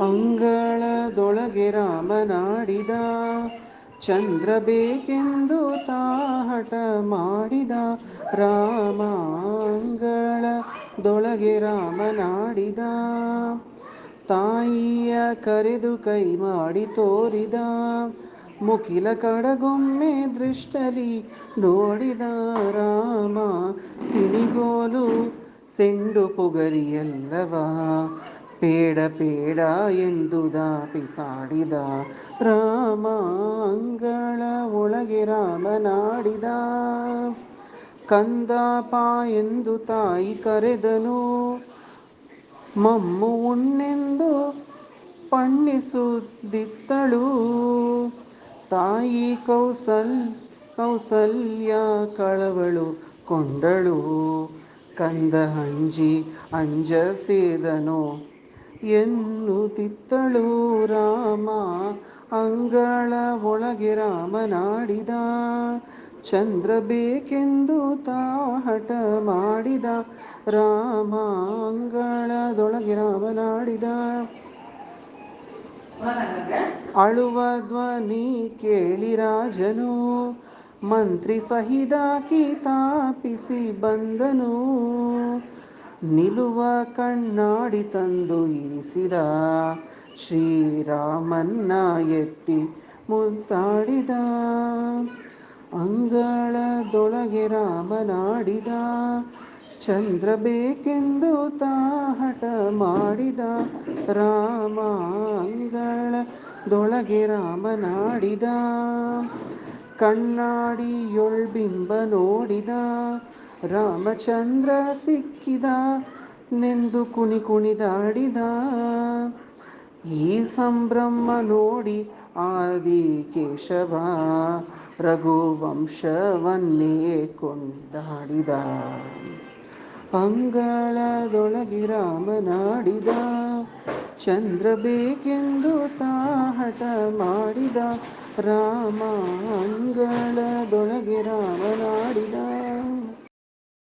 ಅಂಗಳದೊಳಗೆ ರಾಮನಾಡಿದ, ಚಂದ್ರ ಬೇಕೆಂದು ತಾಹಟ ಮಾಡಿದ. ರಾಮ ಅಂಗಳದೊಳಗೆ ರಾಮನಾಡಿದ, ತಾಯಿಯ ಕರೆದು ಕೈ ಮಾಡಿ ತೋರಿದ. ಮುಕಿಲ ಕಡಗೊಮ್ಮೆ ದೃಷ್ಟಲಿ ನೋಡಿದ. ರಾಮ ಸಿಣಿಗೋಲು ಸೆಂಡು ಪುಗರಿಯಲ್ಲವ, ಪೇಡ ಪೇಡ ಎಂದು ದಾಪಿಸಾಡಿದ. ರಾಮ ಅಂಗಳ ಒಳಗೆ ರಾಮನಾಡಿದ, ಕಂದಪ ಎಂದು ತಾಯಿ ಕರೆದನು, ಮಮ್ಮು ಉಣ್ಣೆಂದು ಪಣ್ಣಿಸುತ್ತಿತ್ತಳು. ತಾಯಿ ಕೌಸಲ್ಯ ಕಳವಳು ಕೊಂಡಳು, ಕಂದ ಅಂಜಸೇದನೋ ಎನ್ನುತ್ತಿತ್ತಳು. ರಾಮ ಅಂಗಳ ಒಳಗೆ ರಾಮನಾಡಿದ, ಚಂದ್ರ ಬೇಕೆಂದು ತಾಹಟ ಮಾಡಿದ. ರಾಮ ಅಂಗಳದೊಳಗೆ ರಾಮನಾಡಿದ, ಅಳುವ ಧ್ವನಿ ಕೇಳಿ ರಾಜನು, ಮಂತ್ರಿ ಸಹಿದಾಕಿ ತಾಪಿಸಿ ಬಂದನು. ನಿಲುವ ಕಣ್ಣಾಡಿ ತಂದು ಇರಿಸಿದ, ಶ್ರೀರಾಮನ್ನ ಎತ್ತಿ ಮುತ್ತಾಡಿದ. ಅಂಗಳದೊಳಗೆ ರಾಮನಾಡಿದ, ಚಂದ್ರ ಬೇಕೆಂದು ತಾಹಟ ಮಾಡಿದ. ರಾಮ ಅಂಗಳದೊಳಗೆ ರಾಮನಾಡಿದ, ಕಣ್ಣಾಡಿಯೊಳ್ಬಿಂಬ ನೋಡಿದ. ರಾಮಚಂದ್ರ ಸಿಕ್ಕಿದ ನೆಂದು ಕುಣಿದಾಡಿದ. ಈ ಸಂಭ್ರಮ ನೋಡಿ ಆದಿಕೇಶವ, ರಘುವಂಶವನ್ನೇ ಕೊಂಡಾಡಿದ. ಅಂಗಳದೊಳಗೆ ರಾಮನಾಡಿದ, ಚಂದ್ರ ಬೇಕೆಂದು ತಾಹಟ ಮಾಡಿದ. ರಾಮ ಅಂಗಳದೊಳಗೆ ರಾಮನಾಡಿದ.